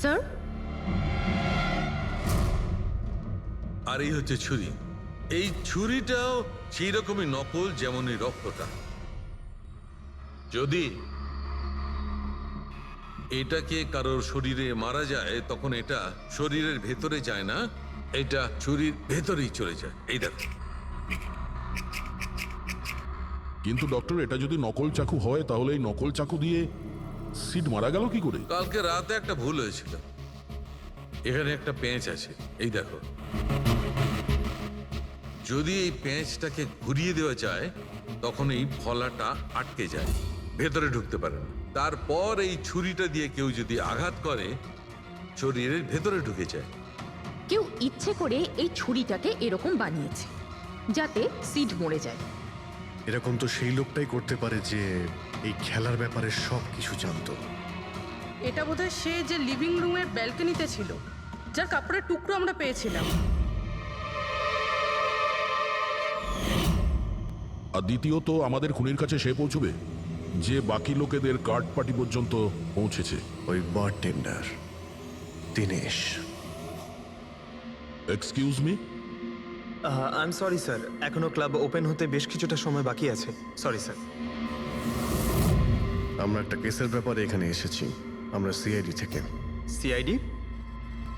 Sir, আর এই হচ্ছে ছুরি। এই ছুরিটাও সেই রকমই নকল যেমন এই রক্তটা। যদি এটাকে কারোর শরীরে মারা যায় তখন এটা শরীরের ভেতরে যায় না, এটা ছুরির ভেতরেই চলে যায়। এই দেখো। কিন্তু ডক্টর, এটা যদি নকল চাকু হয় তাহলে এই নকল চাকু দিয়ে সিড মারা গেল কি করে? কালকে রাতে একটা ভুল হয়েছিল। এখানে একটা পেঁচ আছে, এই দেখো। যদি এই পেঁচটাকে ঘুরিয়ে দেওয়া যায় তখন এই ফলাটা আটকে যায়, ভেতরে ঢুকতে পারে না। তারপর এই ছুরিটা দিয়ে কেউ যদি আঘাত করে শরীরের ভেতরে ঢুকে যায়। কেউ ইচ্ছে করে এই ছুরিটাকে এরকম বানিয়েছে যাতে সিড মরে যায়। এরকম তো সেই লোকটাই করতে পারে যে এই খেলার ব্যাপারে সব কিছু জানতো। এটা বোধহয় সে যে লিভিং রুমের ব্যালকনিতে ছিল, যার কাপড়ের টুকরো আমরা পেয়েছিলাম। আর দ্বিতীয়ত, আমাদের খুনির কাছে সে পৌঁছবে যে বাকি লোকেদের কার্ড পার্টি পর্যন্ত পৌঁছেছে। ওই bartender Dinesh. Excuse me? I am sorry sir, এখনো ক্লাব ওপেন হতে বেশ কিছুটা সময় বাকি আছে। Sorry sir. আমরা একটা কেসের ব্যাপারে এখানে এসেছি। আমরা সিআইডি থেকে। সিআইডি?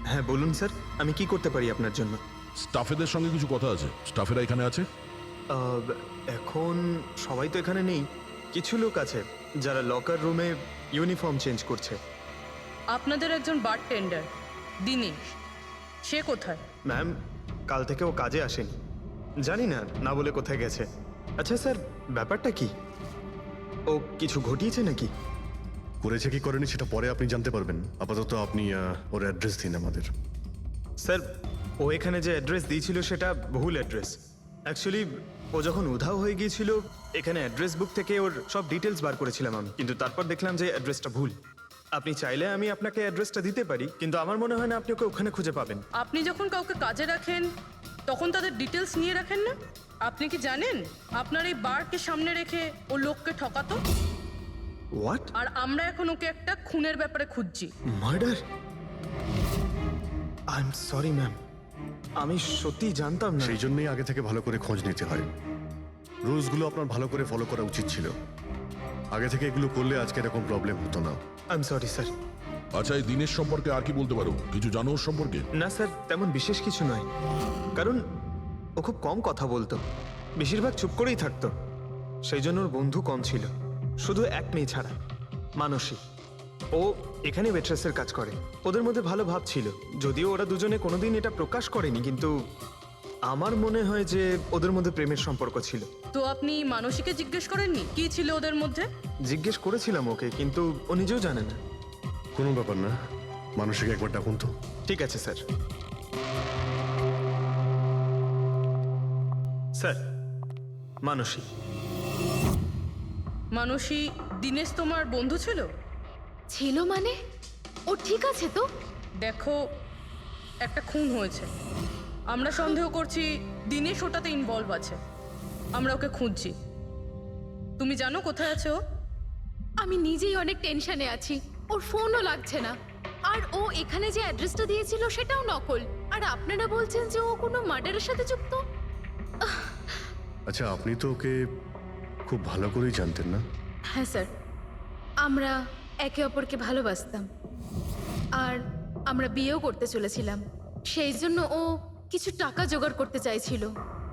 হ্যাঁ বলুন স্যার, আমি কি করতে পারি আপনার জন্য? স্টাফেদের সঙ্গে কিছু কথা আছে। স্টাফেরা এখানে আছে? এখন সবাই তো এখানে নেই, কিছু লোক আছে যারা লকার রুমে ইউনিফর্ম চেঞ্জ করছে। আপনাদের একজন বারটেন্ডার দিনেশ, সে কোথায়? ম্যাম, কাল থেকে ও কাজে আসেনি, জানি না না বলে কোথায় গেছে। আচ্ছা স্যার, ব্যাপারটা কি? ও কিছু ঘটিয়েছে নাকি? করেছে কি করেনি সেটা পরে আপনি জানতে পারবেন। আপাতত আপনি ওর অ্যাড্রেস দিন আমাদের। স্যার, ও এখানে যে অ্যাড্রেস দিয়েছিল সেটা ভুল অ্যাড্রেস। অ্যাকচুয়ালি ও যখন উধাও হয়ে গিয়েছিল এখানে অ্যাড্রেস বুক থেকে ওর সব ডিটেলস বার করেছিলাম আমি, কিন্তু তারপর দেখলাম যে অ্যাড্রেসটা ভুল। আপনি চাইলে আমি আপনাকে অ্যাড্রেসটা দিতে পারি, কিন্তু আমার মনে হয় না আপনি ওকে ওখানে খুঁজে পাবেন। আপনি যখন কাউকে কাজে রাখেন তখন তাদের ডিটেলস নিয়ে রাখেন না? আপনি কি জানেন আপনার এই বারকে সামনে রেখে ও লোককে ঠকাতো? হোয়াট? আর আমরা এখন ওকে একটা খুনের ব্যাপারে খুঁজছি। Murder? I am sorry ma'am, আমি সত্যি জানতাম না। সেই জন্যই আগে থেকে ভালো করে খোঁজ নিতে হয়। রুলসগুলো আপনার ভালো করে ফলো করা উচিত ছিল। আগে থেকে এগুলো করলে আজকে এরকম প্রবলেম হতো না। I am sorry sir. আচ্ছা, এই দিনের সম্পর্কে আর কি বলতে পারো? কিছু জানো ওর সম্পর্কে? না স্যার, তেমন বিশেষ কিছু নয়, কারণ ও খুব কম কথা বলতো, বেশিরভাগ চুপ করেই থাকতো। সেই জন্য ওর বন্ধু কম ছিল, শুধু এক মেয়ে ছাড়া, মানসী। ও এখানে ওয়েট্রেসের কাজ করে। ওদের মধ্যে ভালো ভাব ছিল, যদিও ওরা দুজনে কোনোদিন এটা প্রকাশ করেনি, কিন্তু আমার মনে হয় যে ওদের মধ্যে প্রেমের সম্পর্ক ছিল। তো আপনি মানসীকে জিজ্ঞেস করেননি কি ছিল ওদের মধ্যে? জিজ্ঞেস করেছিলাম ওকে, কিন্তু ও নিজেও জানে না। কোনো ব্যাপার না, মানুষকে একবার ডাকুন তো। ঠিক আছে স্যার। স্যার, মানসী। মানসী, দিনেশ তোমার বন্ধু ছিল? ছিল মানে? ও ঠিক আছে তো? দেখো, একটা খুন হয়েছে, আমরা সন্দেহ করছি দিনেশ ওটাতে ইনভলভ আছে। আমরা ওকে খুঁজছি। তুমি জানো কোথায় আছে ও? আমি নিজেই অনেক টেনশনে আছি, ওর ফোনও লাগছে না। আর ও এখানে যে অ্যাড্রেসটা দিয়েছিল সেটাও নকল। আর আপনারা বলছেন যে ও কোনো মার্ডারের সাথে যুক্ত? আচ্ছা, আপনি তো ওকে খুব ভালো করেই জানতেন না? হ্যাঁ স্যার, আমরা একে অপরকে ভালোবাসতাম আর আমরা বিয়েও করতে চলেছিলাম। সেই জন্য ও কিছু টাকা জোগাড় করতে চাইছিল।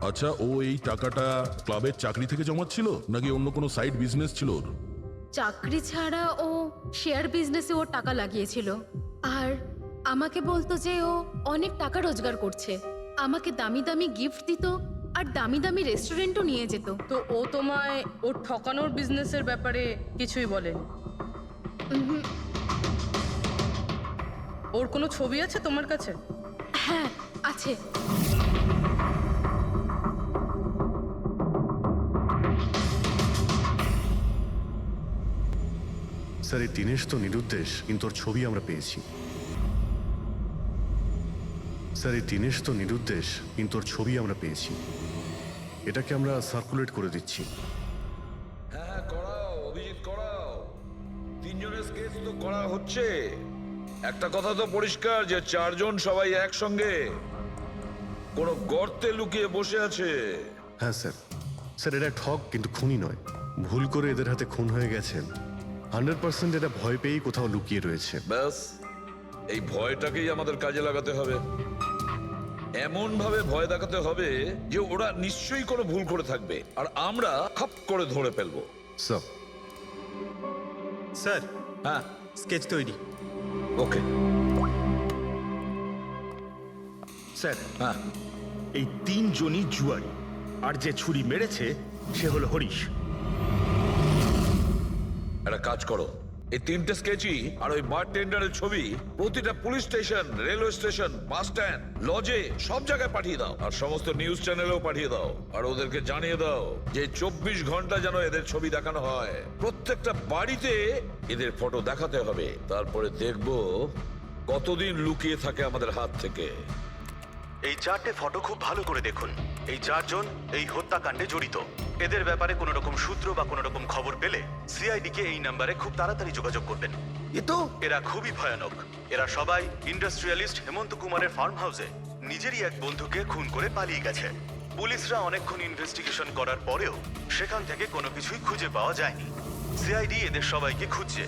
আচ্ছা, ও এই টাকাটা ক্লাবের চাকরি থেকে জমাচ্ছিল নাকি অন্য কোনো সাইড বিজনেস ছিল ওর? চাকরি ছাড়া ও শেয়ার বিজনেসে ওর টাকা লাগিয়েছিল। আর আমাকে বলতো যে ও অনেক টাকা রোজগার করছে, আমাকে দামি দামি গিফট দিত আর দামি দামি রেস্টুরেন্টও নিয়ে যেত। তো ও তোমায় ওর ঠকানোর বিজনেসের ব্যাপারে কিছুই বলেনি? ওর কোনো ছবি আছে তোমার কাছে? হ্যাঁ আছে। স্যার, এই দিনেশ তো নিরুদ্দেশ, কিন্তু ওর ছবি আমরা পেয়েছি। স্যার, এই দিনেশ তো নিরুদ্দেশ, কিন্তু ওর ছবি আমরা পেয়েছি। এটাকে আমরা সার্কুলেট করে দিচ্ছি। হ্যাঁ, করাও অভিজিৎ, করাও। তিনজনের স্কেচ তো করা হচ্ছে। একটা কথা তো পরিষ্কার যে চারজন সবাই একসঙ্গে কোনো গর্তে লুকিয়ে বসে আছে। হ্যাঁ স্যার, স্যার এরা ঠগ কিন্তু খুনি নয়। ভুল করে এদের হাতে খুন হয়ে গেছেন। 100% এরা ভয় পেয়েই কোথাও লুকিয়ে রয়েছে। ব্যাস, এই ভয়টাকেই আমাদের কাজে লাগাতে হবে। এমন ভাবে ভয় দেখাতে হবে যে ওরা নিশ্চয়ই কোনো ভুল করে থাকবে আর আমরা খপ করে ধরে ফেলবো। স্যার, স্যার হ্যাঁ, স্কেচ তৈরি। ওকে। স্যার হ্যাঁ, এই তিনজনই জুয়ারি, আর যে ছুরি মেরেছে সে হলো হরিশ। একটা কাজ করো, এই তিনটে স্কেচই আর ওই বারটেন্ডারের ছবি প্রতিটা police station, railway station, bus stand, লজে সব জায়গায় পাঠিয়ে দাও আর সমস্ত নিউজ চ্যানেলেও পাঠিয়ে দাও আর ওদেরকে জানিয়ে দাও যে 24 ঘন্টা যেন এদের ছবি দেখানো হয়। প্রত্যেকটা বাড়িতে এদের ফটো দেখাতে হবে। তারপরে দেখবো কতদিন লুকিয়ে থাকে আমাদের হাত থেকে। এই চারটে ফটো খুব ভালো করে দেখুন। এই চারজন এই হত্যাকাণ্ডে জড়িত। এদের ব্যাপারে কোনো রকম সূত্র বা কোনো রকম খবর পেলে সিআইডি কে এই নাম্বারে খুব তাড়াতাড়ি যোগাযোগ করবেন। এরা খুবই ভয়ানক। এরা সবাই ইন্ডাস্ট্রিয়ালিস্ট হেমন্ত কুমারের ফার্ম হাউসে নিজেরই এক বন্ধুকে খুন করে পালিয়ে গেছে। পুলিশরা অনেকক্ষণ ইনভেস্টিগেশন করার পরেও সেখান থেকে কোনো কিছুই খুঁজে পাওয়া যায়নি। সিআইডি এদের সবাইকে খুঁজছে।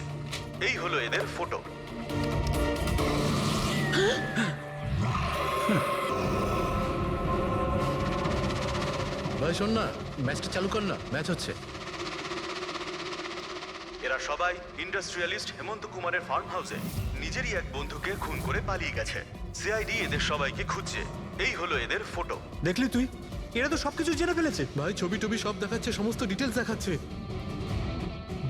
এই হলো এদের ফটো। ভাই শোন না, ম্যাচটা চালু কর না, ম্যাচ হচ্ছে। এরা সবাই ইন্ডাস্ট্রিয়ালিস্ট হেমন্ত কুমারের ফার্ম হাউসে নিজেরই এক বন্ধুকে খুন করে পালিয়ে গেছে। সিআইডি এদের সবাইকে খুঁজছে। এই হলো এদের ফটো। দেখলি তুই, এরা তো সবকিছু জেনে ফেলেছে। ভাই ছবি টবি সব দেখাচ্ছে, সমস্ত ডিটেলস দেখাচ্ছে।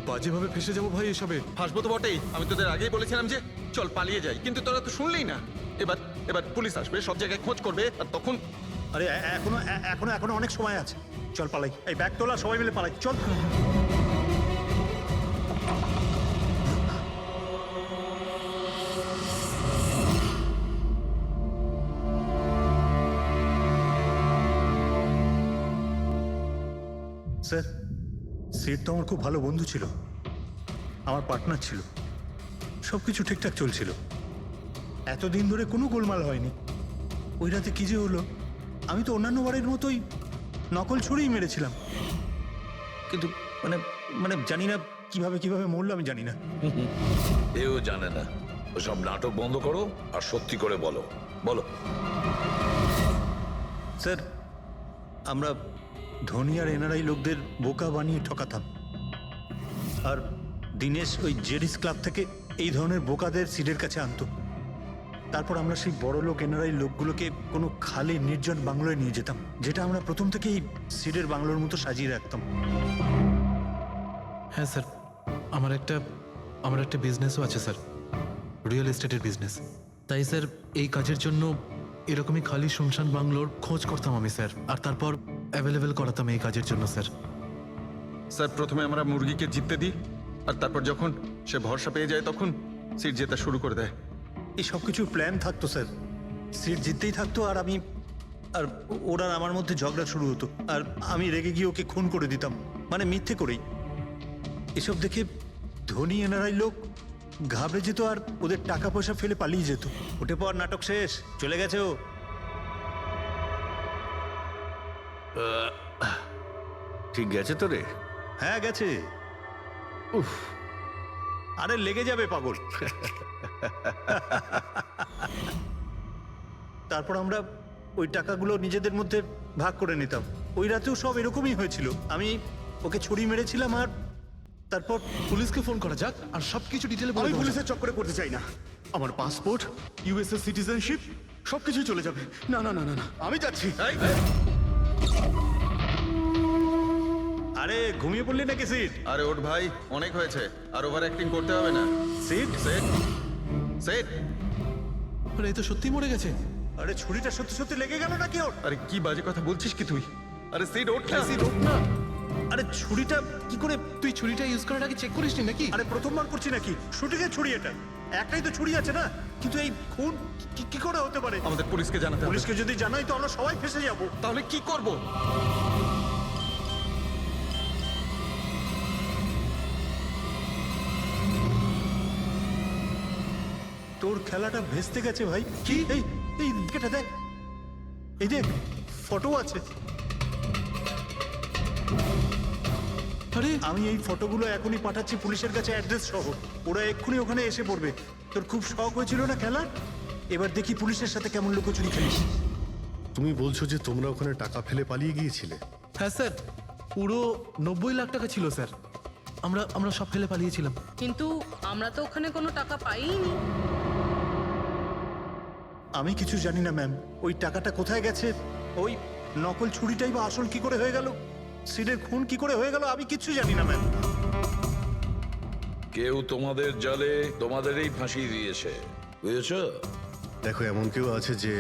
বাজেভাবে ফেসে যাবো ভাই এসবে। হাসবো তো বটেই। আমি তোদের আগেই বলেছিলাম যে চল পালিয়ে যাই, কিন্তু তোরা তো শুনলেই না। এবার এবার পুলিশ আসবে, সব জায়গায় খোঁজ করবে, আর তখন আরে এখনো এখনো এখনো অনেক সময় আছে। চল পালাই, এই ব্যাগ তোলা, সবাই মিলে পালাই, চল। স্যার, সিট তো আমার খুব ভালো বন্ধু ছিল, আমার পার্টনার ছিল, সব কিছু ঠিকঠাক চলছিল। এতদিন ধরে কোনো গোলমাল হয়নি। ওই রাতে কি যে হলো, আমি তো অন্যান্য বারের মতোই নকল ছুড়েই মেরেছিলাম, কিন্তু মানে মানে জানি না কিভাবে কিভাবে মরলো, আমি জানি না। এও জানে না। ওসব নাটক বন্ধ করো আর সত্যি করে বলো। বলো। স্যার, আমরা ধনী আর এনআরআই লোকদের বোকা বানিয়ে ঠকাতাম, আর দিনেশ ওই জেডিস ক্লাব থেকে এই ধরনের বোকাদের সিডের কাছে আনতো। তারপর আমরা সেই বড় লোক এনআরআই লোকগুলোকে কোনো খালি নির্জন বাংলোয় নিয়ে যেতাম, যেটা আমরা প্রথম থেকেই সিডের বাংলোর মতো সাজিয়ে রাখতাম। হ্যাঁ স্যার, আমার একটা বিজনেসও আছে স্যার, রিয়েল এস্টেটের বিজনেস। তাই স্যার এই কাজের জন্য এরকমই খালি শুনশান বাংলোর খোঁজ করতাম আমি স্যার, আর তারপর অ্যাভেলেবেল করাতাম এই কাজের জন্য স্যার। স্যার প্রথমে আমরা মুরগিকে জিততে দিই, আর তারপর যখন সে ভরসা পেয়ে যায় তখন সিট জেতা শুরু করে দেয়। এই সব কিছুর প্ল্যান থাকতো স্যার, সিট জিততেই থাকতো, আর আমি আর ওরা আমার মধ্যে ঝগড়া শুরু হতো, আর আমি রেগে গিয়ে ওকে খুন করে দিতাম, মানে মিথ্যে করেই। এসব দেখে ধনী এনআরআই লোক ঘাবড়ে যেত আর ওদের টাকা পয়সা ফেলে পালিয়ে যেত। উঠে পর, নাটক শেষ, চলে গেছে ও। ঠিক গেছে তো রে? হ্যাঁ গেছে। উফ, আরে লেগে যাবে পাগল। তারপর আমরা ওই টাকাগুলো নিজেদের মধ্যে ভাগ করে নিতাম। ওই রাতেও সব এরকমই হয়েছিল। আমি ওকে ছুরি মেরেছিলাম, আর তারপর পুলিশকে ফোন করা যাক আর সবকিছু ডিটেলে বলে আমি দেওয়া যাক। পুলিশের চক্করে পড়তে চাই না। আমার পাসপোর্ট, ইউএসএ সিটিজেনশিপ সবকিছুই চলে যাবে। না না না না না, আমি যাচ্ছি। আরে ঘুমিয়ে পড়লি নাকি সিট? আরে ওঠ ভাই, অনেক হয়েছে, আর ওভার অ্যাক্টিং করতে হবে না। Seat set set. আরে এই তো সত্যি মরে গেছে। আরে ছুরিটা সত্যি সত্যি লেগে গেল নাকি ওর? আরে কি বাজে কথা বলছিস কি তুই? আরে সিট ওঠ না। সিট ওঠ না। আরে ছুরিটা কি করে? তুই ছুরিটা ইউজ করার আগে চেক করিসনি নাকি? আরে প্রথমবার করছি নাকি? শুটিংয়ের ছুরি এটা, একটাই তো ছুরি আছে না, কিন্তু এই খুন কি করে হতে পারে? আমাদের পুলিশকে জানাতে হবে। পুলিশকে যদি জানাই তো আমরা সবাই ফেসে যাব। তাহলে কি করব? তোর খেলাটা ভেস্তে গেছে ভাই। কি এই এই কেটে দেখ, এই দেখ ফটো আছে। আরে আমি এই ফটোগুলো এখনই পাঠাচ্ছি পুলিশের কাছে অ্যাড্রেস সহ। ওরা এক্ষুনি ওখানে এসে পড়বে। তোর খুব শখ হয়েছিল না খেলার, এবার দেখি পুলিশের সাথে কেমন লুকোচুরি খেলিস। তুমি বলছো যে তোমরা ওখানে টাকা ফেলে পালিয়ে গিয়েছিলে? হ্যাঁ স্যার, পুরো 90 লাখ টাকা ছিল স্যার। আমরা সব ফেলে পালিয়েছিলাম। কিন্তু আমরা তো ওখানে কোনো টাকা পাইনি। আমি কিছু জানি না ম্যাম, ওই টাকাটা কোথায় গেছে, ওই নকল ছুরিটাই বা আসল কি করে হয়ে গেল, সিডের খুন কি করে হয়ে গেল, আমি কিচ্ছু জানি না ম্যাম। কেউ তোমাদের জালে তোমাদেরই ফাঁসিয়ে দিয়েছে, বুঝেছো? দেখো, এমন কেউ আছে যে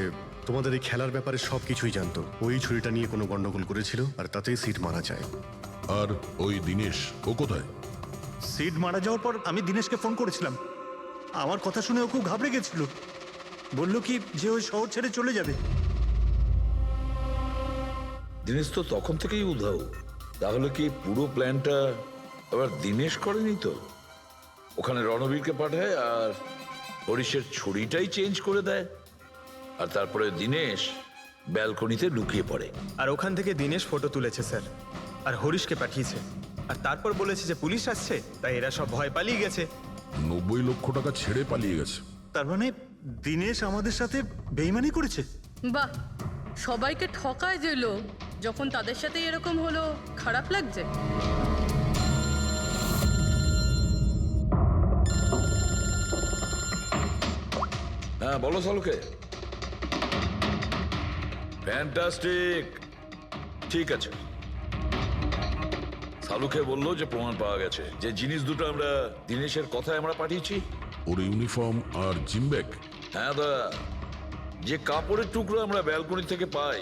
তোমাদের এই খেলার ব্যাপারে সব কিছুই জানতো। ওই ছুরিটা নিয়ে কোনো গন্ডগোল করেছিল আর তাতেই সিট মারা যায়। আর ওই দিনেশ, ও কোথায়? সিড মারা যাওয়ার পর আমি দিনেশকে ফোন করেছিলাম। আমার কথা শুনে ও খুব ঘাবড়ে গেছিল, বলল কি যে ওই শহর ছেড়ে চলে যাবে। দিনেশ তো তখন থেকেই উধাও। তাহলে কি পুরো প্ল্যানটা আবার দিনেশ করেনি তো? ওখানে রণবীরকে পাঠায় আর হরিশের ছড়িটাই চেঞ্জ করে দেয়, আর তারপরে দিনেশ ব্যালকনিতে লুকিয়ে পড়ে। আর ওখান থেকে দিনেশ ফটো তুলেছে স্যার, আর হরিশকে পাঠিয়েছে, আর তারপর বলেছে যে পুলিশ আসছে, তাই এরা সব ভয় পালিয়ে গেছে। 90 লক্ষ টাকা ছেড়ে পালিয়ে গেছে। তার মানে দিনেশ আমাদের সাথে বেইমানি করেছে। বাহ, সবাইকে ঠকায় যে লোক, যখন তাদের সাথে এরকম হলো খারাপ লাগছে। হ্যাঁ বলো সালুকে। ফ্যান্টাস্টিক, ঠিক আছে। সালুকে বললো যে প্রমাণ পাওয়া গেছে, যে জিনিস দুটো আমরা দিনেশের কথায় আমরা পাঠিয়েছি। ওর ইউনিফর্ম আর জিম ব্যাগ। হ্যাঁ দা, যে কাপড়ের টুকরো আমরা ব্যালকনি থেকে পাই,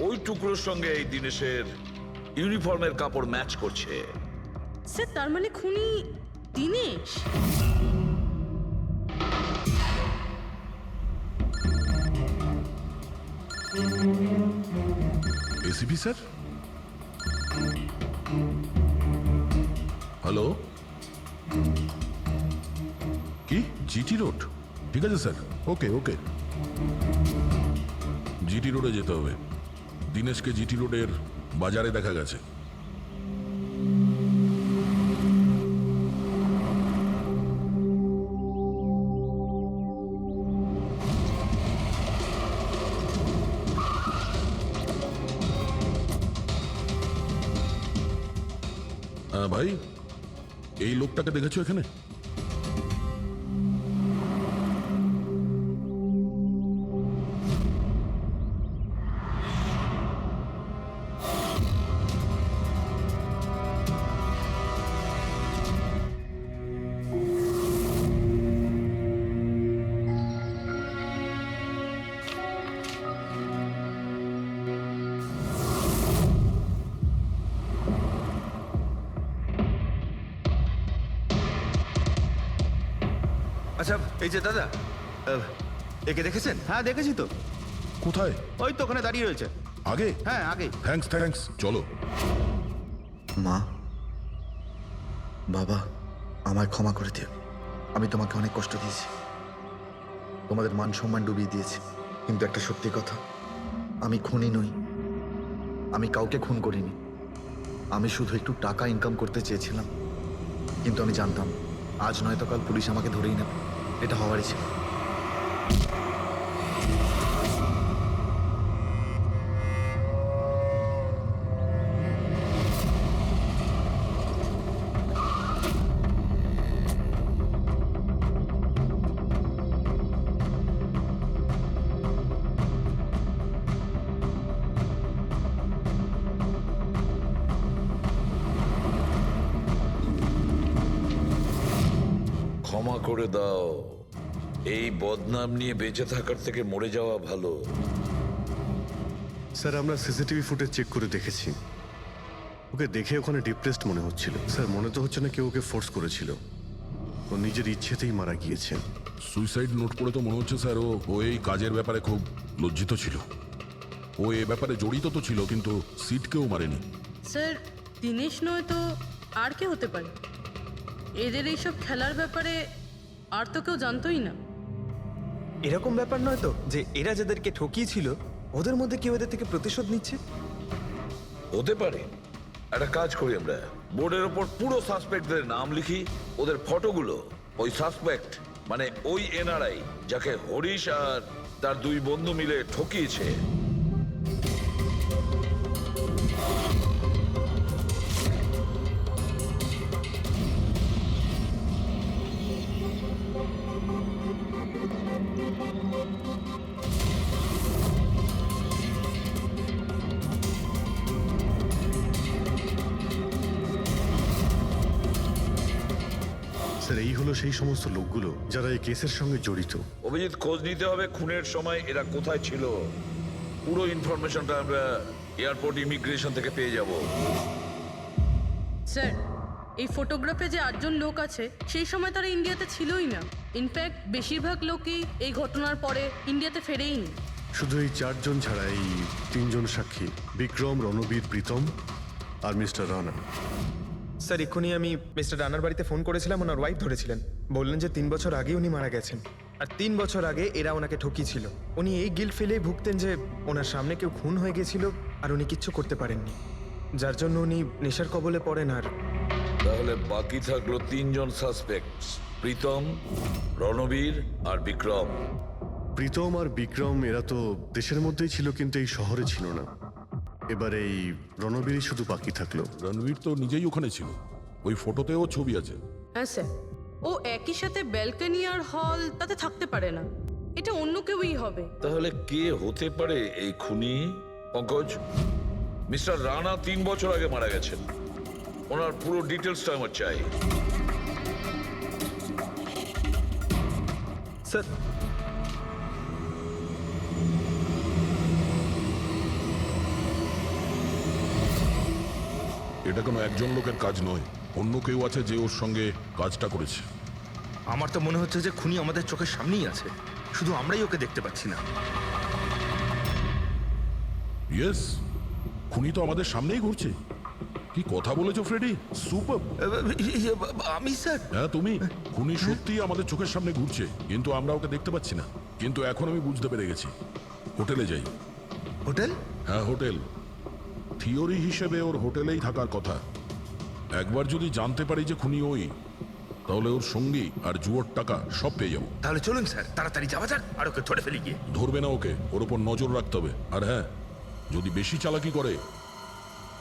ওই টুকরোর সঙ্গে এই দিনেশের ইউনিফর্মের কাপড় ম্যাচ করছে। স্যার, তার মানে খুনি দিনেশ? ACP sir, hello. কি জিটি রোড? ঠিক আছে স্যার, ওকে ওকে। জিটি রোডে যেতে হবে। দিনেশকে জিটি রোডের বাজারে দেখা গেছে। হ্যাঁ ভাই, এই লোকটাকে দেখেছো এখানে? আচ্ছা, এই যে দাদা, একে দেখেছেন? হ্যাঁ দেখেছি তো। কোথায়? ওই তো ওখানে দাঁড়িয়ে রয়েছে। আগে? হ্যাঁ আগে। থ্যাঙ্কস থ্যাঙ্কস, চলো। মা, বাবা, আমায় ক্ষমা করে দিও। আমি তোমাকে অনেক কষ্ট দিয়েছি, তোমাদের মান সম্মান ডুবিয়ে দিয়েছি। কিন্তু একটা সত্যি কথা, আমি খুনি নই, আমি কাউকে খুন করিনি। আমি শুধু একটু টাকা ইনকাম করতে চেয়েছিলাম, কিন্তু আমি জানতাম আজ নয়তো কাল পুলিশ আমাকে ধরেই নেবে। এটা হওয়ারই ছিল। ক্ষমা করে দাও। এই বদনাম নিয়ে বেঁচে থাকার থেকে মরে যাওয়া ভালো। স্যার, আমরা সিসিটিভি ফুটেজ চেক করে দেখেছি। ওকে দেখে ওখানে ডিপ্রেসড মনে হচ্ছিল। স্যার, মনে তো হচ্ছে না কেউ ওকে ফোর্স করেছিল, ও নিজের ইচ্ছেতেই মারা গিয়েছে। সুইসাইড নোট করে তো মনে হচ্ছে স্যার ও এই কাজের ব্যাপারে খুব লজ্জিত ছিল। ও এ ব্যাপারে জড়িত তো ছিল, কিন্তু সিটকেও মারেনি। স্যার, দিনেশ নয় তো আর কে হতে পারে? এদের এইসব খেলার ব্যাপারে আর তো কেউ জানতোই না। এরকম ব্যাপার নয় তো যে এরা যাদেরকে ঠকিয়েছিল ওদের মধ্যে কেউ এদের থেকে প্রতিশোধ নিচ্ছে? হতে পারে। একটা কাজ করি আমরা, বোর্ডের ওপর পুরো সাসপেক্টদের নাম লিখি, ওদের ফটোগুলো ওই সাসপেক্ট মানে ওই এনআরআই যাকে হরিশ আর তার দুই বন্ধু মিলে ঠকিয়েছে স্যার এই হলো সেই সমস্ত লোকগুলো যারা এই কেসের সঙ্গে জড়িত। অভিজিৎ, খোঁজ নিতে হবে খুনের সময় এরা কোথায় ছিল। পুরো ইনফরমেশনটা আমরা এয়ারপোর্ট ইমিগ্রেশন থেকে পেয়ে যাব। স্যার, এই ফটোগ্রাফে যে 8জন লোক আছে সেই সময় তারা ইন্ডিয়াতে ছিলই না। ইনফ্যাক্ট বেশিরভাগ লোকই এই ঘটনার পরে ইন্ডিয়াতে ফেরেইনি। শুধু এই 4 জন ছাড়া এই 3 জন সাক্ষী, বিক্রম, রণবীর, প্রীতম আর মিস্টার রানা। স্যার এক্ষুনি আমি মিস্টার রানার বাড়িতে ফোন করেছিলাম, ওনার ওয়াইফ ধরেছিলেন। বললেন যে 3 বছর আগে উনি মারা গেছেন, আর 3 বছর আগে এরা ওনাকে ঠকিয়েছিল। উনি এই গিল্ট ফেলেই ভুগতেন যে ওনার সামনে কেউ খুন হয়ে গেছিল আর উনি কিচ্ছু করতে পারেননি, যার জন্য উনি নেশার কবলে পড়েন। আর তাহলে বাকি থাকলো 3 জন সাসপেক্ট, প্রীতম, রণবীর আর বিক্রম। প্রীতম আর বিক্রম এরা তো দেশের মধ্যেই ছিল কিন্তু এই শহরে ছিল না। এবার এই রণবীরই শুধু বাকি থাকলো। রণবীর তো নিজেই ওখানে ছিল, ওই ফটোতেও ছবি আছে। হ্যাঁ স্যার, ও একই সাথে ব্যালকনি আর হল তাতে থাকতে পারে না, এটা অন্য কেউই হবে। তাহলে কে হতে পারে এই খুনি? পঙ্কজ, মিস্টার রানা 3 বছর আগে মারা গেছেন, ওনার পুরো ডিটেলসটা আমার চাই। স্যার এটা কোনো একজন লোকের কাজ নয়, অন্য কেউ আছে যে ওর সঙ্গে কাজটা করেছে। আমার তো মনে হচ্ছে যে খুনি আমাদের চোখের সামনেই আছে, শুধু আমরাই ওকে দেখতে পাচ্ছি না। ইয়েস, খুনি তো আমাদের সামনেই ঘুরছে। কি কথা বলেছো ফ্রেডি, সুপার। আমি স্যার? হ্যাঁ তুমি, খুনি সত্যিই আমাদের চোখের সামনে ঘুরছে, কিন্তু আমরা ওকে দেখতে পাচ্ছি না। কিন্তু এখন আমি বুঝতে পেরে গেছি। হোটেলে যাই। হোটেল? হ্যাঁ হোটেল। থিওরি হিসেবে ওর হোটেলেই থাকার কথা। একবার যদি জানতে পারি যে খুনি ওই, তাহলে ওর সঙ্গী আর জুয়োর টাকা সব পেয়ে যাবো। তাহলে চলুন স্যার, তাড়াতাড়ি যাওয়া যাক আর ওকে ধরে ফেলি গিয়ে। ধরবে না ওকে, ওর ওপর নজর রাখতে হবে। আর হ্যাঁ, যদি বেশি চালাকি করে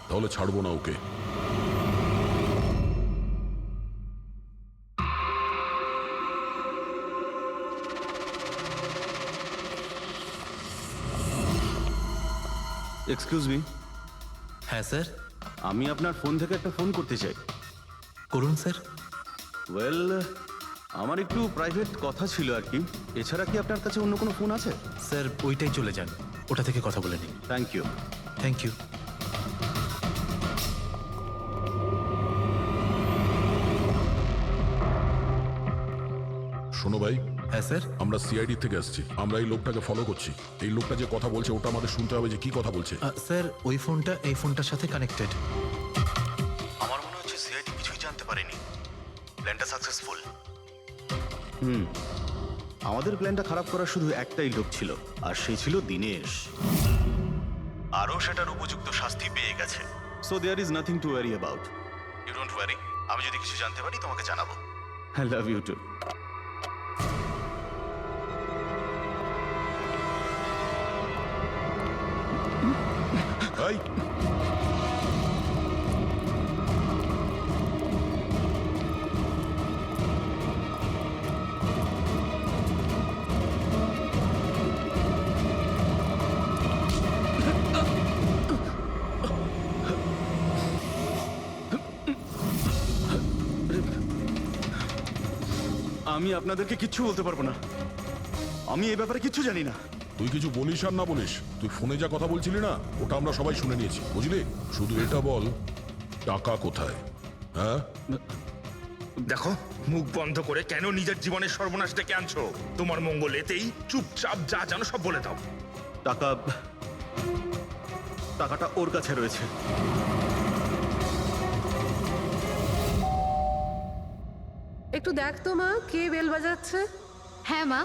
তাহলে ছাড়বো না ওকে। Excuse me. হ্যাঁ স্যার। আমি আপনার ফোন থেকে একটা ফোন করতে চাই। করুন স্যার। ওয়েল, আমার একটু প্রাইভেট কথা ছিল আর কি। এছাড়া কি আপনার কাছে অন্য কোনো ফোন আছে? স্যার ওইটাই চলে যান, ওটা থেকে কথা বলে নিন। Thank you. Thank you. শোনো ভাই। হ্যাঁ স্যার। আমরা সিআইডি থেকে আসছি, আমরা এই লোকটাকে ফলো করছি। এই লোকটা যে কথা বলছে ওটা আমাদের শুনতে হবে যে কি কথা বলছে। স্যার ওই ফোনটা এই ফোনটার সাথে কানেক্টেড। আমার মনে হচ্ছে সিআইডি কিছুই জানতে পারেনি। প্ল্যানটা সাকসেসফুল। আমাদের প্ল্যানটা খারাপ করার শুধু একটাই লোক ছিল, আর সেই ছিল দিনেশ। আরও সেটার উপযুক্ত শাস্তি পেয়ে গেছে। So there is nothing to worry about. You don't worry. আমি যদি কিছু জানতে পারি তোমাকে জানাবো। I love you too. এই আমি আপনাদেরকে কিচ্ছু বলতে পারবো না। আমি এই ব্যাপারে কিচ্ছু জানি না। তুই কিছু বলিস আর না বলিস, তুই ফোনে যা কথা বলছিলি না ওটা আমরা সবাই শুনে নিয়েছি, বুঝলি? শুধু এটা বল, টাকা কোথায়? হ্যাঁ দেখো, মুখ বন্ধ করে কেন নিজের জীবনের সর্বনাশ ডেকে আনছো? তোমার মঙ্গল এতেই, চুপচাপ যা জানো সব বলে দাও। টাকাটা ওর কাছে রয়েছে। একটু দেখ তো মা, কে বেল বাজাচ্ছে? হ্যাঁ মা।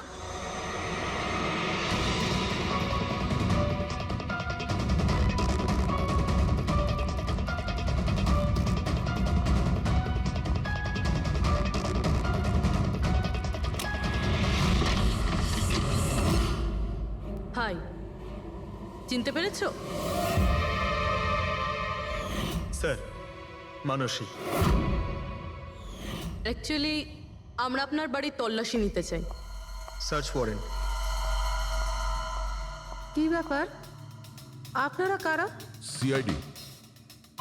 হাই, চিনতে পেরেছো? স্যার, মানসী। অ্যাকচুয়ালি আমরা আপনার বাড়ির তল্লাশি নিতে চাই। Search warrant. কি ব্যাপার? আপনারা কারা? সিআইডি,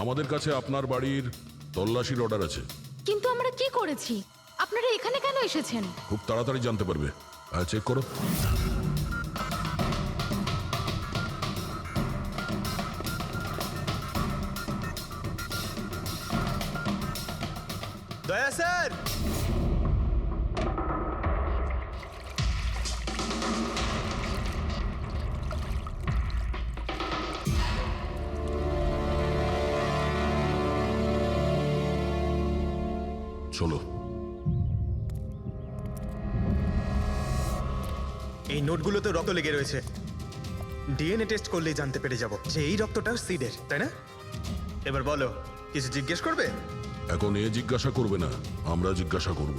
আমাদের কাছে আপনার বাড়ির তল্লাশির অর্ডার আছে। কিন্তু আমরা কি করেছি? আপনারা এখানে কেন এসেছেন? খুব তাড়াতাড়ি জানতে পারবে। চেক করো। দয়া স্যার। চলো। এই নোটগুলোতে রক্ত লেগে রয়েছে। ডিএনএ টেস্ট করলেই জানতে পেরে যাব যে এই রক্তটা সিডের, তাই না? এবার বলো, কিছু জিজ্ঞেস করবে? এখন এ জিজ্ঞাসা করবে না, আমরা জিজ্ঞাসা করব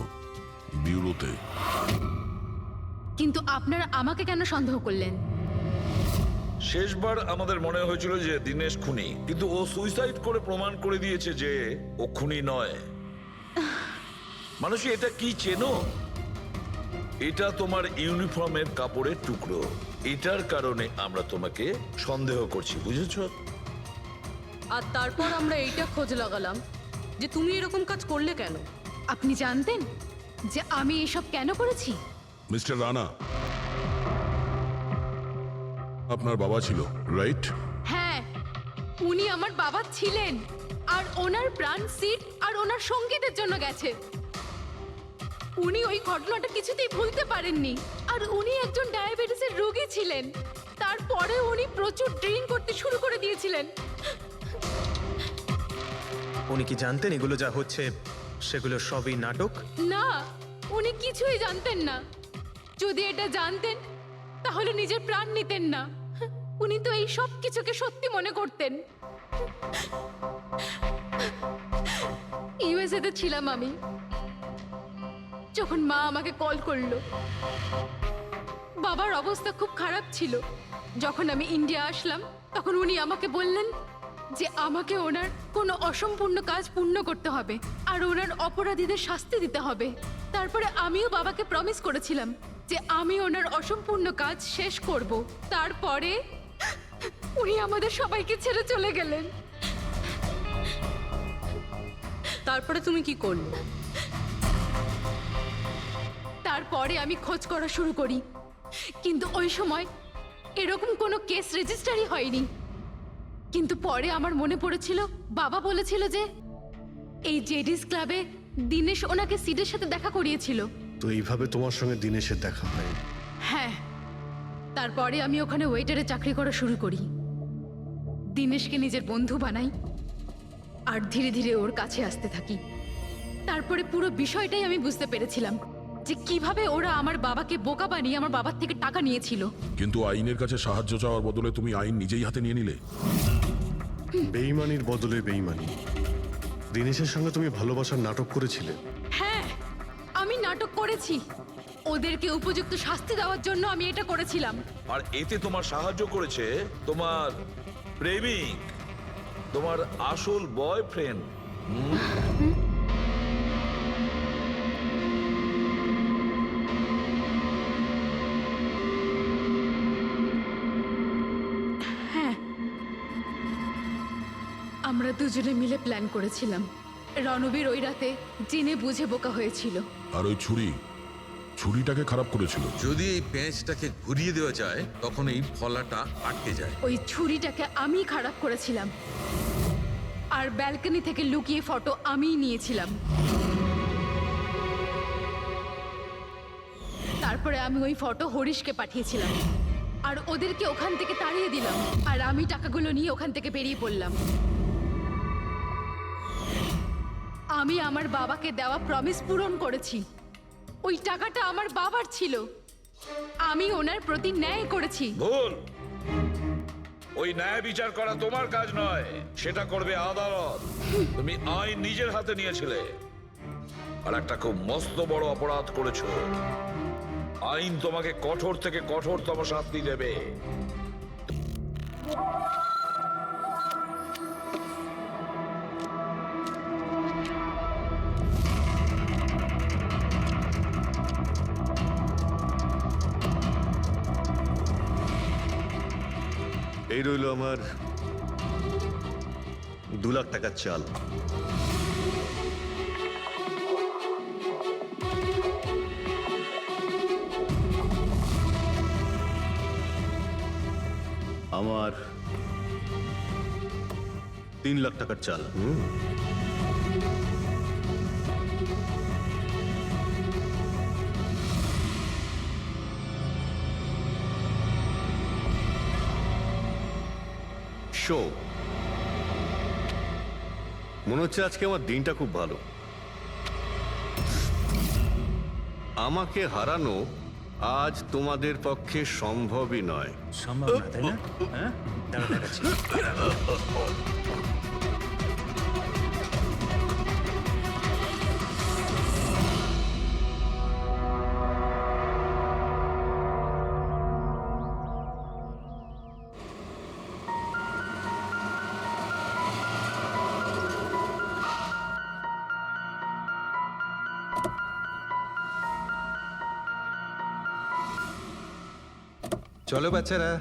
ব্যুরোতে। কিন্তু আপনারা আমাকে কেন সন্দেহ করলেন? শেষবার আমাদের মনে হয়েছিল যে দিনেশ খুনি, কিন্তু ও সুইসাইড করে প্রমাণ করে দিয়েছে যে ও খুনি নয়। মানুষ এটা কি চেনো? এটা তোমার ইউনিফর্মের কাপড়ের টুকরো। এটার কারণে আমরা তোমাকে সন্দেহ করছি, বুঝেছো? আর তারপর আমরা এইটা খোঁজ লাগালাম যে তুমি এরকম কাজ করলে কেন। আপনি জানতেন যে আমি এসব কেন করেছি? মিস্টার রানা, আপনার বাবা ছিল, রাইট? হ্যাঁ, উনি আমার বাবা ছিলেন, আর ওনার প্রাণ সিট আর ওনার সঙ্গীতের জন্য গেছে। উনি ওই ঘটনাটা কিছুতেই ভুলতে পারেননি, আর উনি একজন ডায়াবেটিসের রোগী ছিলেন। তারপরে উনি প্রচুর ড্রিঙ্ক করতে শুরু করে দিয়েছিলেন। উনি কি জানতেন এগুলো যা হচ্ছে সেগুলো সবই নাটক? না, উনি কিছুই জানতেন না। যদি এটা জানতেন তাহলে নিজের প্রাণ নিতেন না। উনি তো এই সব কিছুকে সত্যি মনে করতেন। ইউএসএ তে ছিলাম আমি, যখন মা আমাকে কল করলো। বাবার অবস্থা খুব খারাপ ছিল। যখন আমি ইন্ডিয়া আসলাম তখন উনি আমাকে বললেন যে আমাকে ওনার কোনো অসম্পূর্ণ কাজ পূর্ণ করতে হবে আর ওনার অপরাধীদের শাস্তি দিতে হবে। তারপরে আমিও বাবাকে প্রমিস করেছিলাম যে আমি ওনার অসম্পূর্ণ কাজ শেষ করব। তারপরে উনি আমাদের সবাইকে ছেড়ে চলে গেলেন। তারপরে তুমি কি করলে? তারপরে আমি খোঁজ করা শুরু করি, কিন্তু ওই সময় এরকম কোনো কেস রেজিস্টারই হয়নি। কিন্তু পরে আমার মনে পড়েছিল বাবা বলেছিল যে এই জেডিস ক্লাবে দিনেশ ওনাকে সিডের সাথে দেখা করিয়েছিল। তো এইভাবে তোমার সঙ্গে দিনেশের দেখা হয়? হ্যাঁ, তারপরে আমি ওখানে ওয়েটারে চাকরি করা শুরু করি। দিনেশকে নিজের বন্ধু বানাই আর ধীরে ধীরে ওর কাছে আসতে থাকি। তারপরে পুরো বিষয়টাই আমি বুঝতে পেরেছিলাম যে কিভাবে ওরা আমার বাবাকে বোকা বানিয়ে আমার বাবার থেকে টাকা নিয়েছিল। কিন্তু আইনের কাছে সাহায্য চাওয়ার বদলে তুমি আইন নিজেই হাতে নিয়ে নিলে। বেইমানির বদলে বেইমানি। দিনেশের সঙ্গে তুমি ভালোবাসার নাটক করেছিলে। হ্যাঁ, আমি নাটক করেছি। ওদেরকে উপযুক্ত শাস্তি দেওয়ার জন্য আমি এটা করেছিলাম। আর এতে তোমার সাহায্য করেছে তোমার প্রেমিক, তোমার আসল বয়ফ্রেন্ড। হ্যাঁ, আমরা দুজনে মিলে প্ল্যান করেছিলাম। রণবীর ওই রাতে জেনে বুঝে বোকা হয়েছিল। আর ওই ছুরিটাকে খারাপ করেছিল। যদি এই পেঁচটাকে ঘুরিয়ে দেওয়া যায় তখন এই ফলাটা আটকে যায়। ওই ছুরিটাকে আমি খারাপ করেছিলাম, আর ব্যালকনি থেকে লুকিয়ে ফটো আমিই নিয়েছিলাম। তারপরে আমি ওই ফটো হরিশকে পাঠিয়েছিলাম, আর ওদেরকে ওখান থেকে তাড়িয়ে দিলাম, আর আমি টাকাগুলো নিয়ে ওখান থেকে বেরিয়ে পড়লাম। আমি আমার বাবাকে দেওয়া প্রমিস পূরণ করেছি। ওই টাকাটা আমার বাবার ছিল, আমি ওনার প্রতি ন্যায় করেছি। ভুল। ওই ন্যায় বিচার করা তোমার কাজ নয়, সেটা করবে আদালত। তুমি আইন নিজের হাতে নিয়েছিলে আর একটা খুব মস্ত বড় অপরাধ করেছো। আইন তোমাকে কঠোর থেকে কঠোরতম শাস্তি দেবে। এই রইল আমার 2 লাখ টাকার চাল। আমার 3 লাখ টাকার চাল। শো, মনে হচ্ছে আজকে আমার দিনটা খুব ভালো। আমাকে হারানো আজ তোমাদের পক্ষে সম্ভবই নয়। সম্ভব না, তাই না? হ্যাঁ, দাঁড়া দেখাচ্ছি। চলো বাচ্চারা,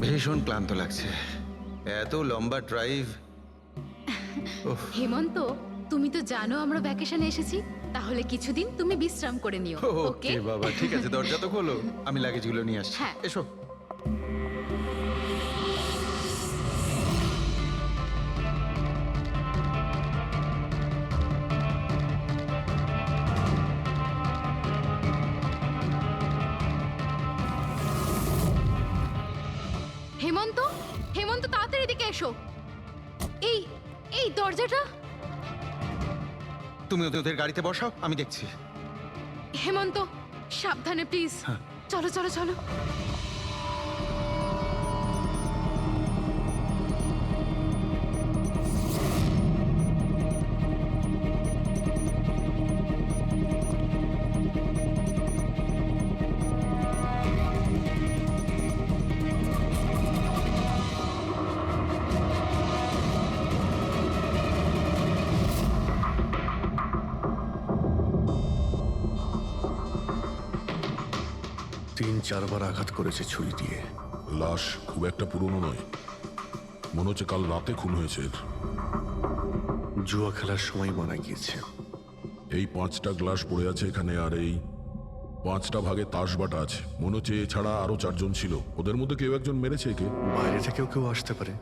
ভীষণ ক্লান্ত লাগছে, এত লম্বা ড্রাইভ। হেমন্ত, তুমি তো জানো আমরা ভ্যাকেশনে এসেছি, তাহলে কিছুদিন তুমি বিশ্রাম করে নিও। ওকে ওকে বাবা, ঠিক আছে, দরজা তো খোলো, আমি লাগেজগুলো নিয়ে আসছি। হ্যাঁ। এসো। হেমন্ত, হেমন্ত তাড়াতাড়ি এদিকে এসো। এই এই দরজাটা। তুমি ওদের গাড়িতে বসাও, আমি দেখছি। হেমন্ত, সাবধানে প্লিজ। চলো চলো চলো। তিন চারবার আঘাত করেছে ছুরি দিয়ে। লাশ খুব একটা পুরনো নয়, মনে হচ্ছে কাল রাতে খুন হয়েছে এর। জুয়া খেলার সময় মারা গিয়েছে। এই 5টা গ্লাস পড়ে আছে এখানে, আর এই 5টা ভাগে তাস বাটা আছে। মনে হচ্ছে এছাড়া আরো 4 জন ছিল, ওদের মধ্যে কেউ একজন মেরেছে একে। বাইরে থেকেও কেউ আসতে পারে।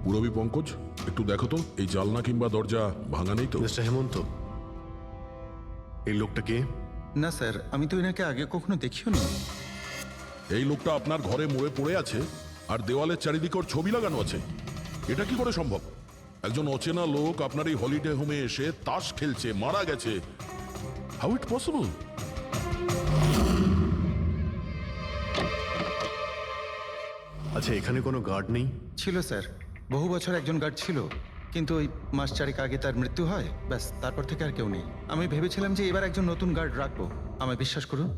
পুরবী পঙ্কজ, একটু দেখো তো এই জালনা কিংবা দরজা ভাঙা নেই তো? মিস্টার হেমন্ত, এই লোকটা কে? না স্যার, আমি তো এনাকে আগে কখনো দেখিও নি। এই লোকটা আপনার ঘরে মরে পড়ে আছে, আর দেওয়ালের চারিদিকে ওর ছবি লাগানো আছে। এটা কি করে সম্ভব? একজন অচেনা লোক আপনার এই হলিডে হোমে এসে তাস খেলছে, মারা গেছে। How it possible? আচ্ছা, এখানে কোনো গার্ড নেই? ছিল স্যার, বহু বছর একজন গার্ড ছিল, কিন্তু ওই মাস চারেক আগে তার মৃত্যু হয়, ব্যাস তারপর থেকে আর কেউ নেই। আমি ভেবেছিলাম যে এবার একজন নতুন গার্ড রাখবো। আমায় বিশ্বাস করুন,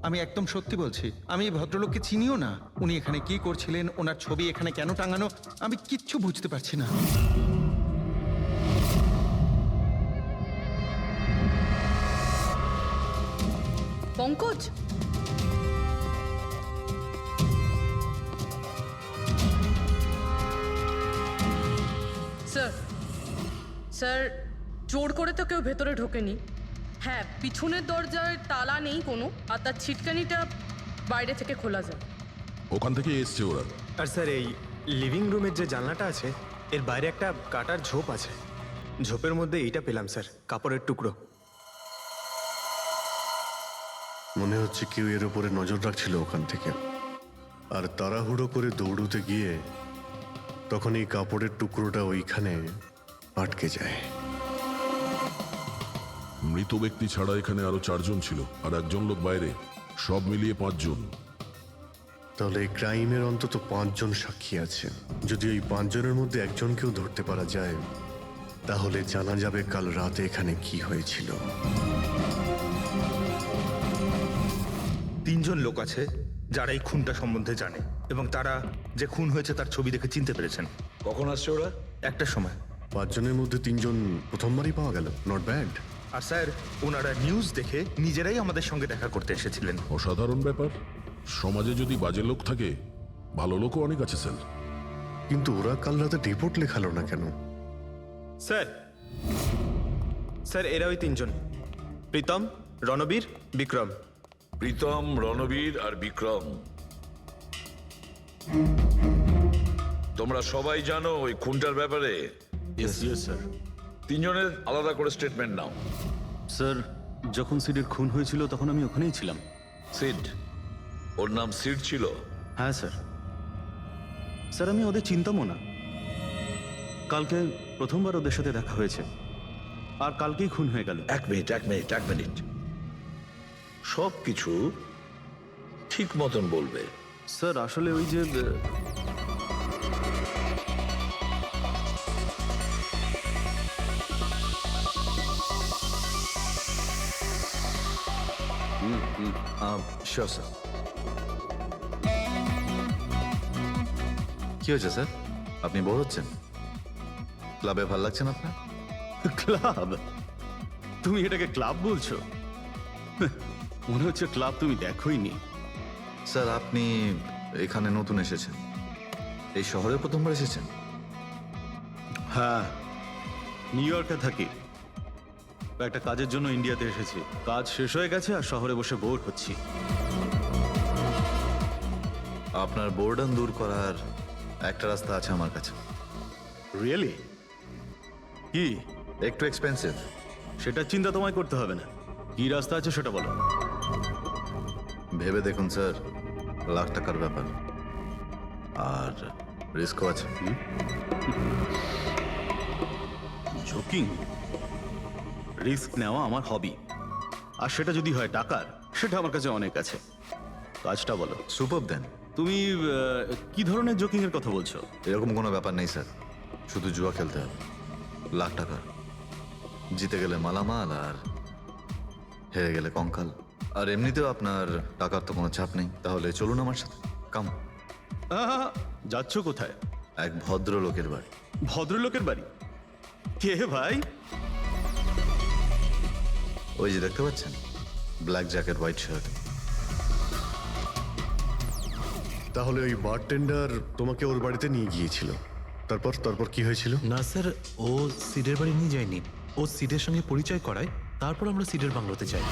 আমি একদম সত্যি বলছি, আমি এই ভদ্রলোককে চিনিও না। উনি এখানে কি করছিলেন, ওনার ছবি এখানে কেন টাঙানো, আমি কিচ্ছু বুঝতে পারছি না। পঙ্কজ, স্যার, স্যার, জোর করে তো কেউ ভেতরে ঢোকেনি। হ্যাঁ, পিছনের দরজায় তালা নেই কোনো, আর তার ছিটকানিটা বাইরে থেকে খোলা যায়। ওখান থেকে এসছে ওরা। আর স্যার, এই লিভিং রুমের যে জানলাটা আছে, এর বাইরে একটা কাটার ঝোপ আছে। ঝোপের মধ্যে এইটা পেলাম স্যার, কাপড়ের টুকরো। মনে হচ্ছে কেউ এর উপরে নজর রাখছিল ওখান থেকে, আর তাড়াহুড়ো করে দৌড়তে গিয়ে তখন এই কাপড়ের টুকরোটা ওইখানে আটকে যায়। মৃত ব্যক্তি ছাড়া এখানে আরো 4 জন ছিল, আর একজন লোক বাইরে। সব মিলিয়ে 5 জন। তাহলে এই ক্রাইমের অন্তত 5 জন সাক্ষী আছে। যদি ওই 5 জনের মধ্যে একজনকেও ধরতে পারা যায়, তাহলে জানা যাবে কাল রাতে এখানে কি হয়েছিল। 3 জন লোক আছে যারা এই খুনটা সম্বন্ধে জানে এবং তারা যে খুন হয়েছে তার ছবি দেখে চিনতে পেরেছেন। কখন আসছে ওরা? একটা সময়। 5 জনের মধ্যে 3 জন প্রথমবারই পাওয়া গেল, নট ব্যাড। আর স্যার, ওনারা নিউজ দেখে নিজেরাই আমাদের সঙ্গে দেখা করতে এসেছিলেন। অসাধারণ ব্যাপার। সমাজে যদি বাজে লোক থাকে, ভালো লোকও অনেক আছে স্যার। কিন্তু ওরা কাল রাতে রিপোর্ট লেখালো না কেন? স্যার, স্যার এরা ওই 3 জন, প্রীতম, রণবীর, বিক্রম। প্রীতম, রণবীর আর বিক্রম। তোমরা সবাই জানো ওই খুনটার ব্যাপারে? স্যার। 3 জনের আলাদা করে স্টেটমেন্ট নাও। স্যার, যখন সিডের খুন হয়েছিল তখন আমি ওখানেই ছিলাম। সিড? ওর নাম সিড ছিল? হ্যাঁ স্যার। স্যার, আমি ওদের চিনতামও না। কালকে প্রথমবার ওদের সাথে দেখা হয়েছে, আর কালকেই খুন হয়ে গেল। এক মিনিট। সব কিছু ঠিক মতন বলবে। স্যার, আসলে ওই যে শিওর স্যার। কি হয়েছে স্যার? আপনি বোর হচ্ছেন? ক্লাবে ভালো লাগছে না আপনার? ক্লাব? তুমি এটাকে ক্লাব বলছো? মনে হচ্ছে ক্লাব তুমি দেখোইনি। স্যার, আপনি এখানে নতুন এসেছেন, এই শহরে প্রথমবার এসেছেন? হ্যাঁ, নিউ ইয়র্কে থাকি। একটা কাজের জন্য ইন্ডিয়াতে এসেছি। কাজ শেষ হয়ে গেছে আর শহরে বসে বোর হচ্ছি। আপনার বোর্ডন দূর করার একটা রাস্তা আছে আমার কাছে। রিয়েলি? কি? একটু এক্সপেন্সিভ। সেটা চিন্তা তোমায় করতে হবে না। কি রাস্তা আছে সেটা বলো। ভেবে দেখুন স্যার, লাখ টাকার ব্যাপার, আর রিস্কও আছে। জোকিং? রিস্ক নেওয়া আমার হবি, আর সেটা যদি হয় টাকার, সেটা আমার কাছে অনেক আছে। কাজটা বলো। সুপার দেন। তুমি কি ধরনের জোকিং এর কথা বলছো? এরকম কোনো ব্যাপার নেই স্যার, শুধু জুয়া খেলতে হবে। লাখ টাকা, জিতে গেলে মালামাল আর হেরে গেলে কঙ্কাল। আর এমনিতেও আপনার টাকার তো কোনো চাপ নেই। তাহলে চলুন আমার সাথে, কাম। যাচ্ছ কোথায়? এক ভদ্রলোকের বাড়ি। ভদ্রলোকের বাড়ি? কে ভাই? ওই যে দেখতে পাচ্ছেন, ব্ল্যাক জ্যাকেট, হোয়াইট শার্ট। তাহলে ওই বারটেন্ডার তোমাকে ওর বাড়িতে নিয়ে গিয়েছিল, তারপর কি হয়েছিল? না স্যার, ও সিডের বাড়ি নিয়ে যায়নি। ও সিডের সঙ্গে পরিচয় করায়, তারপর আমরা সিডের বাংলোতে যাই।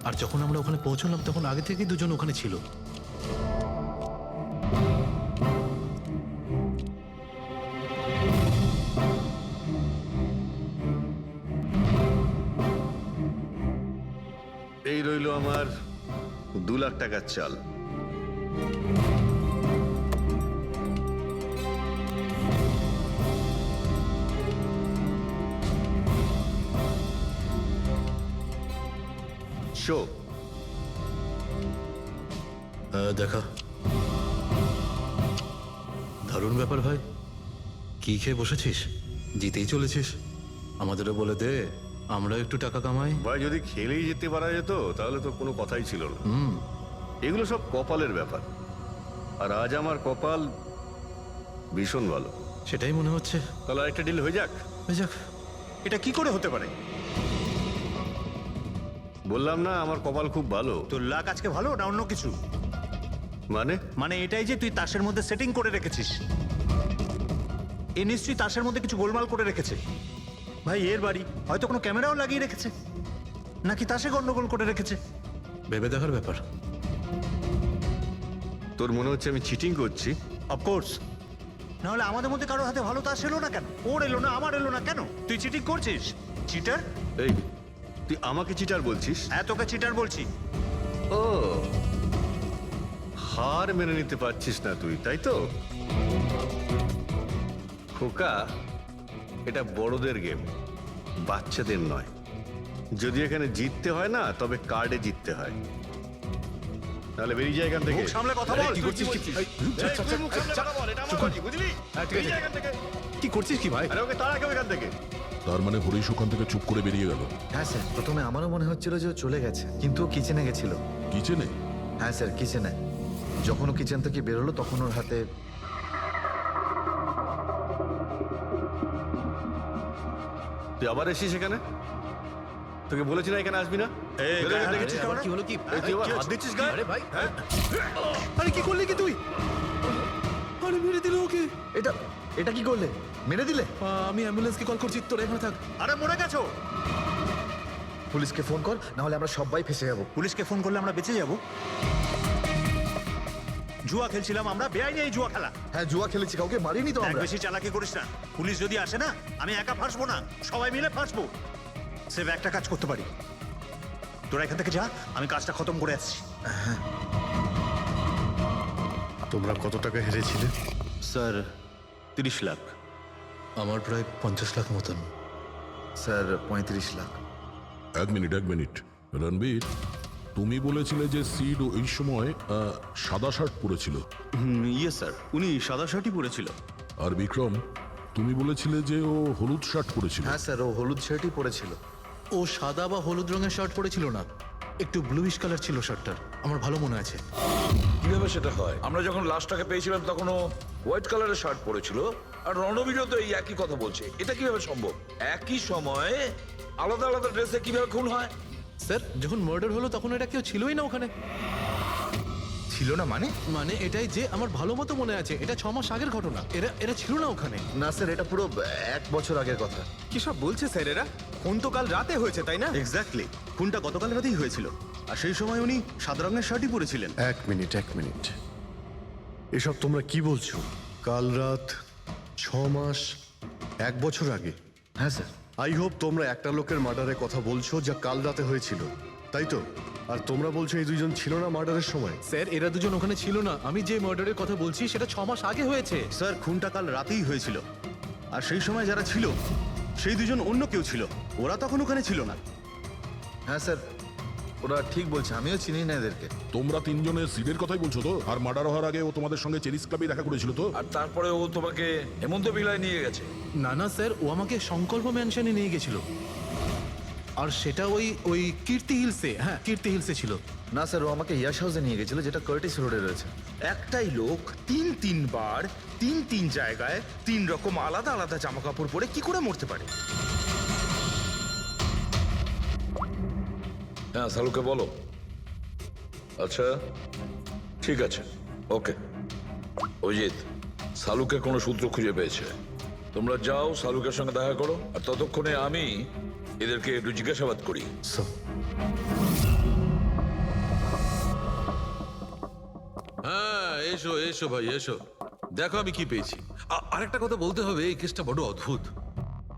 আর যখন আমরা ওখানে পৌঁছলাম তখন আগে থেকেই দুজন ওখানে ছিল। এই রইল আমার 2 লাখ টাকার চাল। শো দেখা। দারুণ ব্যাপার ভাই। কি খেয়ে বসেছিস? জিতেই চলেছিস। আমাদেরও বলে দে, আমরা একটু টাকা কামাই। ভাই, যদি খেলেই যেতে পারা যেত তাহলে তো কোনো কথাই ছিল না। এগুলো সব কপালের ব্যাপার, আর আজ আমার কপাল ভীষণ ভালো। সেটাই মনে হচ্ছে। তাহলে আরেকটা ডিল হয়ে যাক। হয়ে যাক। এটা কি করে হতে পারে? বললাম না আমার কপাল খুব ভালো। তোর লাক আজকে ভালো না অন্য কিছু? মানে এটাই যে তুই তাসের মধ্যে সেটিং করে রেখেছিস। এ নিশ্চয়ই তাসের মধ্যে কিছু গোলমাল করে রেখেছে। ভাই, এর বাড়ি হয়তো কোনো ক্যামেরাও লাগিয়ে রেখেছে, নাকি তাসে গন্ডগোল করে রেখেছে। ভেবে দেখার ব্যাপার। তোর মনে হচ্ছে আমি চিটিং করছি? অফকোর্স, নাহলে আমাদের মধ্যে কারোর হাতে ভালো তাস এলো না কেন? ওর এলো না, আমার এলো না কেন? তুই চিটিং করছিস, চিটার। এই, তুই আমাকে চিটার বলছিস? হ্যাঁ, তোকে চিটার বলছি। ও, হার মেনে নিতে পারছিস না তুই, তাই তো? খোকা, এটা বড়দের গেম, বাচ্চাদের নয়। যদি এখানে জিততে হয় না, তবে কার্ডে জিততে হয়। তাহলে বেরিয়ে যায় এখান থেকে। মুখ সামলে কথা বল। কি করছিস কি? তুই মুখ সামলে কথা বল, এটা আমার বাড়ি, বুঝলি? বেরিয়ে যায় এখান থেকে। কি করছিস কি ভাই? আরে ওকে তাড়া কেউ এখান থেকে। তার মানে হরিশ ওখান থেকে চুপ করে বেরিয়ে গেল। হ্যাঁ স্যার, প্রথমে আমারও মনে হচ্ছিল যে ও চলে গেছে, কিন্তু ও কিচেনে গেছিল। কিচেনে? হ্যাঁ স্যার, কিচেনে। যখন ও কিচেন থেকে বেরোলো তখন ওর হাতে তুই আবার এসেছিস এখানে? তোকে বলেছি না এখানে আসবি না? বেরো এখান থেকে। কি হলো কি? এই তুই আবার হাত দিচ্ছিস গায়ে? আরে ভাই, হ্যাঁ? আরে কি করলি কি তুই? আরে মেরে দিল ওকে। এটা এটা কি করলে? মেরে দিলে? আমি অ্যাম্বুলেন্সকে কল করছি, তোরা এখানে থাক। আরে মরে গেছো। পুলিশকে ফোন কর, না হলে আমরা সবাই ফেসে যাবো। পুলিশকে ফোন করলে আমরা বেঁচে যাব? জুয়া খেলছিলাম আমরা, বেআইনি এই জুয়া খেলা। হ্যাঁ, জুয়া খেলেছি, কাউকে মারিনি তো এক আমরা। বেশি চালাকি করিস না। পুলিশ যদি আসে না, আমি একা ফাঁসবো না, সবাই মিলে ফাঁসবো। সে একটা কাজ করতে পারি, তোরা এখান থেকে যা, আমি কাজটা খতম করে আসছি। তোমরা কত টাকা হেরেছিলে? স্যার 30 লাখ। আমার প্রায় 50 লাখ মতন। স্যার 35 লাখ। এক মিনিট রণবীর, তুমি বলেছিলে যে সিড ওই সময় সাদা শার্ট পরেছিল। ইয়ে স্যার, উনি সাদা শার্টই পরেছিল। আর বিক্রম, তুমি বলেছিলে যে ও হলুদ শার্ট পরেছিল। হ্যাঁ স্যার, ও হলুদ শার্টই পরেছিল। ও সাদা বা হলুদ রঙের শার্ট পরেছিল না, একটু ব্লুইশ কালার ছিল শার্টটার, আমার ভালো মনে আছে। কিভাবে সেটা হয়? আমরা যখন লাশটাকে পেয়েছিলাম তখনও হোয়াইট কালারের শার্ট পরেছিল, আর রণবীরও তো এই একই কথা বলছে। এটা কিভাবে সম্ভব? একই সময়ে আলাদা আলাদা ড্রেসে কিভাবে খুন হয়? স্যার, যখন মার্ডার হলো তখন এটা কেউ ছিলই না ওখানে। ছিল না মানে? মানে এটাই যে আমার ভালো মতো মনে আছে, এটা 6 মাস আগের ঘটনা। এরা ছিল না ওখানে। না স্যার, এটা পুরো 1 বছর আগের কথা। কি সব বলছে স্যার এরা? ফোন তো কাল রাতে হয়েছে, তাই না? এক্স্যাক্টলি, খুনটা গতকাল রাতেই হয়েছিল। আর সেই সময় উনি সাদা রঙের শার্টই পরেছিলেন। এক মিনিট, এসব তোমরা কি বলছো? কাল রাত, 6 মাস, 1 বছর আগে? হ্যাঁ স্যার। আই হোপ তোমরা একটা লোকের মার্ডারের কথা বলছো যা কাল রাতে হয়েছিল, তাই তো? আর তোমরা বলছো এই দুইজন ছিল না মার্ডারের সময়? স্যার, এরা দুজন ওখানে ছিল না। আমি যে মার্ডারের কথা বলছি সেটা 6 মাস আগে হয়েছে। স্যার, খুনটা কাল রাতেই হয়েছিল। আর সেই সময় যারা ছিল সেই দুজন অন্য কেউ ছিল, ওরা তখন ওখানে ছিল না। হ্যাঁ স্যার, ওরা ঠিক বলছে, আমিও চিনি না এদেরকে। তোমরা তিনজনের সিডের কথাই বলছো তো? আর মার্ডার হওয়ার আগে ও তোমাদের সঙ্গে চেরিস ক্লাবে দেখা করেছিল তো? আর তারপরে ও তোমাকে হেমন্ত বিলায় নিয়ে গেছে। না না স্যার, ও আমাকে সংকল্প ম্যানশনে নিয়ে গেছিল। আর সেটা ওই কীর্তি হিলসে, হ্যাঁ কীর্তি হিলসে ছিল। না স্যার, ও আমাকে ইয়াশ হাউসে নিয়ে গেছিল, যেটা কার্টিস রোডে রয়েছে। একটাই লোক 3বার 3 জায়গায় 3 রকম আলাদা আলাদা জামা কাপড় পরে কি করে মরতে পারে? হ্যাঁ, সালুকে বলো। আচ্ছা ঠিক আছে, ওকে। অজিত, সালুকের কোনো সূত্র খুঁজে পেয়েছে। তোমরা যাও, সালুকের সঙ্গে দেখা করো, আর ততক্ষণে আমি এদেরকে একটু জিজ্ঞাসাবাদ করি। হ্যাঁ, এসো ভাই, এসো। দেখো আমি কি পেয়েছি। আরেকটা কথা বলতে হবে, এই কেসটা বড় অদ্ভুত।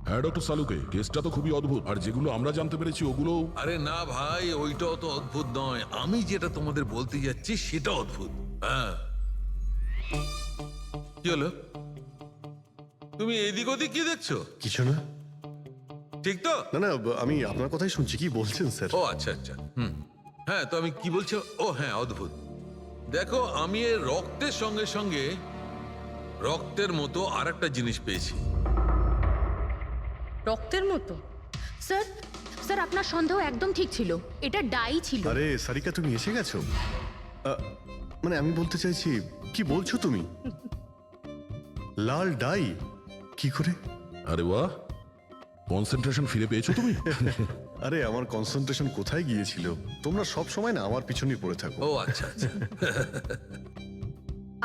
হ্যাঁ ডক্টর সালুকে, কেসটা তো খুবই অদ্ভুত। আর যেগুলো আমরা জানতে পেরেছি ওগুলো... আরে না ভাই, ওইটাও তো অদ্ভুত নয়। আমি যেটা তোমাদের বলতে যাচ্ছি সেটা অদ্ভুত। হ্যাঁ, কি হলো? তুমি এদিক ওদিক কি দেখছো? কিছু না। ঠিক তো? না, আমি আপনার কথাই শুনছি। কি বলছেন স্যার? ও আচ্ছা। হ্যাঁ, তো আমি কি বলছি? ও হ্যাঁ, অদ্ভুত। দেখো, আমি এর রক্তের সঙ্গে সঙ্গে রক্তের মতো আরেকটা জিনিস পেয়েছি। রক্তের মতো? স্যার আপনার সন্দেহ একদম ঠিক ছিল, এটা ডাই ছিল। আরে সারিকা, তুমি এসে গেছো? মানে আমি বলতে চাইছি, কি বলছো তুমি? লাল ডাই? কি করে? আরে বাহ, কনসেন্ট্রেশন ফিরে পেয়েছো তুমি? আরে আমার কনসেন্ট্রেশন কোথায় গিয়েছিল? তোমরা সব সময় না আমার পিছনেই পড়ে থাকো। ও আচ্ছা।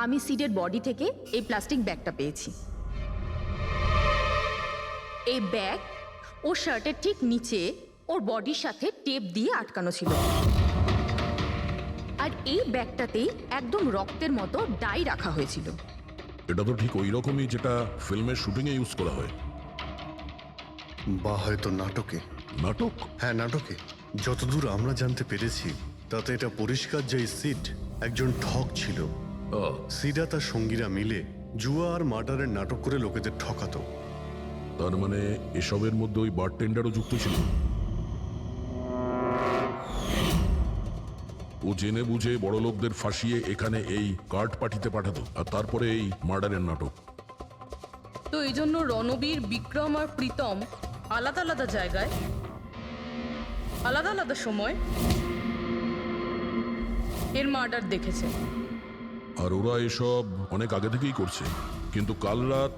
আমি সিডের বডি থেকে এই প্লাস্টিক ব্যাগটা পেয়েছি। এই ব্যাগ ওর শার্টের ঠিক নিচে ওর বডির সাথে টেপ দিয়ে আটকানো ছিল। আর এই ব্যাগটাতেই একদম রক্তের মতো ডাই রাখা হয়েছিল। এটা তো ঠিক ওই রকমই যেটা ফিল্মের শুটিং এ ইউজ করা হয়। বা হয়তো নাটকে। নাটক? হ্যাঁ, নাটকে। যতদূর আমরা জানতে পেরেছি তাতে এটা পরিষ্কার যে সিড একজন ঠক ছিল। সিডা তার সঙ্গীরা মিলে জুয়া আর মার্ডারের নাটক করে লোকেদের ঠকাতো। তার মানে এসবের মধ্যে ওই বারটেন্ডারও যুক্ত ছিল। ও জেনে বুঝে বড় লোকদের ফাঁসিয়ে এখানে এই কার্ড পার্টিতে পাঠাতো, আর তারপরে এই মার্ডারের নাটক। তো এই জন্য রণবীর, বিক্রম আর প্রীতম আলাদা আলাদা জায়গায় আলাদা আলাদা সময় এর মার্ডার দেখেছে। আর ওরা এসব অনেক আগে থেকেই করছে, কিন্তু কাল রাত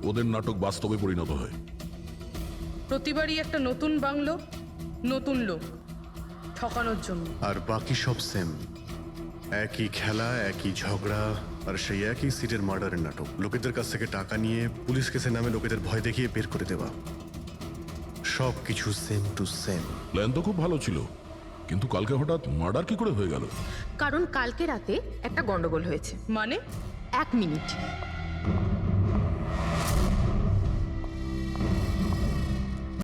ওদের নাটক বাস্তবে পরিণত হয়। প্রতিবারই একটা নতুন বাংলো, নতুন লোক ঠকানোর জন্য। আর বাকি সব সেম, একই খেলা, একই ঝগড়া, আর সেই একই সিটের মার্ডারের নাটক। লোকেদের কাছ থেকে টাকা নিয়ে পুলিশ কেসের নামে লোকেদের ভয় দেখিয়ে বের করে দেওয়া, সব কিছু সেম টু সেম। প্ল্যান তো খুব ভালো ছিল, কিন্তু কালকে হঠাৎ মার্ডার কি করে হয়ে গেল? কারণ কালকে রাতে একটা গন্ডগোল হয়েছে। মানে 1 মিনিট।